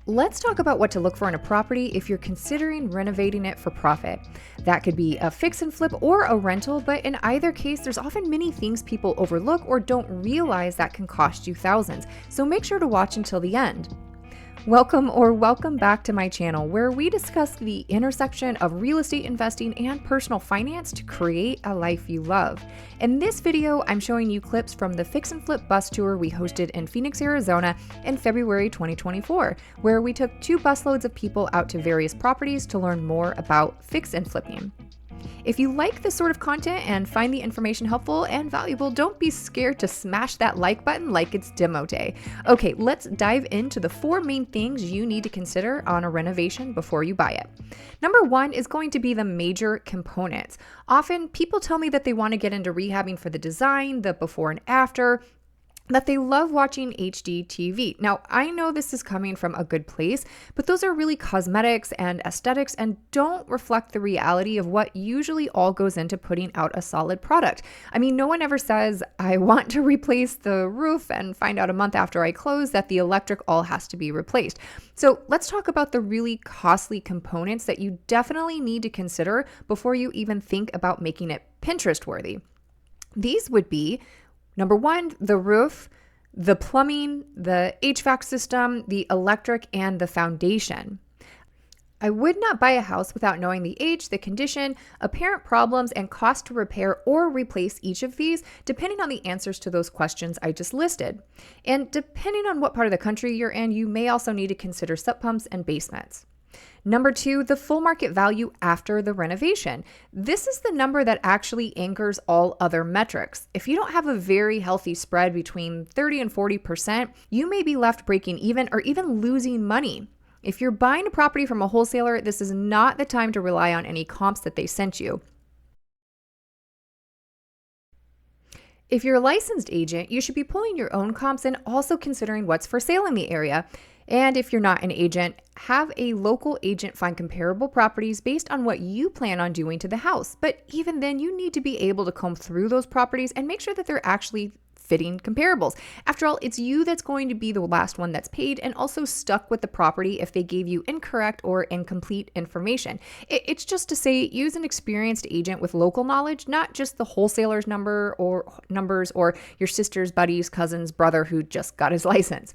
Let's talk about what to look for in a property if you're considering renovating it for profit. That could be a fix and flip or a rental, but in either case, there's often many things people overlook or don't realize that can cost you thousands. So make sure to watch until the end. Welcome back to my channel, where we discuss the intersection of real estate investing and personal finance to create a life you love. In this video, I'm showing you clips from the Fix and Flip bus tour we hosted in Phoenix, Arizona in February 2024, where we took 2 busloads of people out to various properties to learn more about fix and flipping. If you like this sort of content and find the information helpful and valuable, don't be scared to smash that like button like it's demo day. Okay, let's dive into the 4 main things you need to consider on a renovation before you buy it. Number 1 is going to be the major components. Often people tell me that they want to get into rehabbing for the design, the before and after, that they love watching HD TV. Now, I know this is coming from a good place, but those are really cosmetics and aesthetics and don't reflect the reality of what usually all goes into putting out a solid product. I mean, no one ever says, I want to replace the roof and find out a month after I close that the electric all has to be replaced. So let's talk about the really costly components that you definitely need to consider before you even think about making it Pinterest worthy. These would be Number 1, the roof, the plumbing, the HVAC system, the electric, and the foundation. I would not buy a house without knowing the age, the condition, apparent problems, and cost to repair or replace each of these, depending on the answers to those questions I just listed. And depending on what part of the country you're in, you may also need to consider sub pumps and basements. Number 2, the full market value after the renovation. This is the number that actually anchors all other metrics. If you don't have a very healthy spread between 30 and 40%, you may be left breaking even or even losing money. If you're buying a property from a wholesaler, this is not the time to rely on any comps that they sent you. If you're a licensed agent, you should be pulling your own comps and also considering what's for sale in the area. And if you're not an agent, have a local agent find comparable properties based on what you plan on doing to the house. But even then, you need to be able to comb through those properties and make sure that they're actually fitting comparables. After all, it's you that's going to be the last one that's paid and also stuck with the property if they gave you incorrect or incomplete information. It's just to say, use an experienced agent with local knowledge, not just the wholesaler's numbers or your sister's buddy's cousin's brother who just got his license.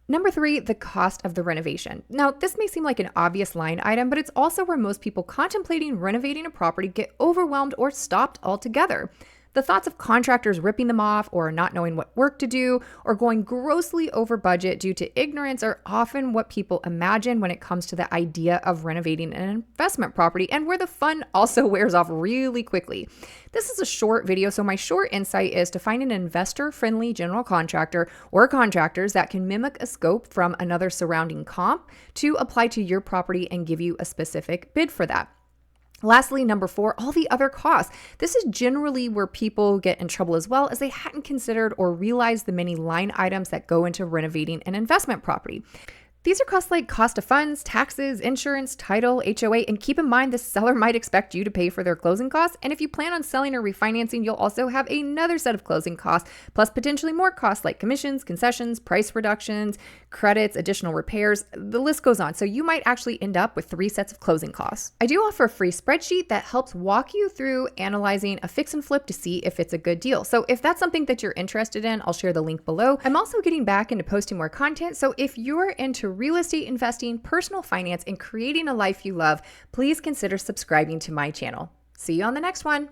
Number 3, the cost of the renovation. Now, this may seem like an obvious line item, but it's also where most people contemplating renovating a property get overwhelmed or stopped altogether. The thoughts of contractors ripping them off or not knowing what work to do or going grossly over budget due to ignorance are often what people imagine when it comes to the idea of renovating an investment property, and where the fun also wears off really quickly. This is a short video, so my short insight is to find an investor-friendly general contractor or contractors that can mimic a scope from another surrounding comp to apply to your property and give you a specific bid for that. Lastly, number 4, all the other costs. This is generally where people get in trouble as well, as they hadn't considered or realized the many line items that go into renovating an investment property. These are costs like cost of funds, taxes, insurance, title, HOA, and keep in mind the seller might expect you to pay for their closing costs. And if you plan on selling or refinancing, you'll also have another set of closing costs, plus potentially more costs like commissions, concessions, price reductions, credits, additional repairs. The list goes on. So you might actually end up with 3 sets of closing costs. I do offer a free spreadsheet that helps walk you through analyzing a fix and flip to see if it's a good deal. So if that's something that you're interested in, I'll share the link below. I'm also getting back into posting more content. So if you're into real estate investing, personal finance, and creating a life you love, please consider subscribing to my channel. See you on the next one.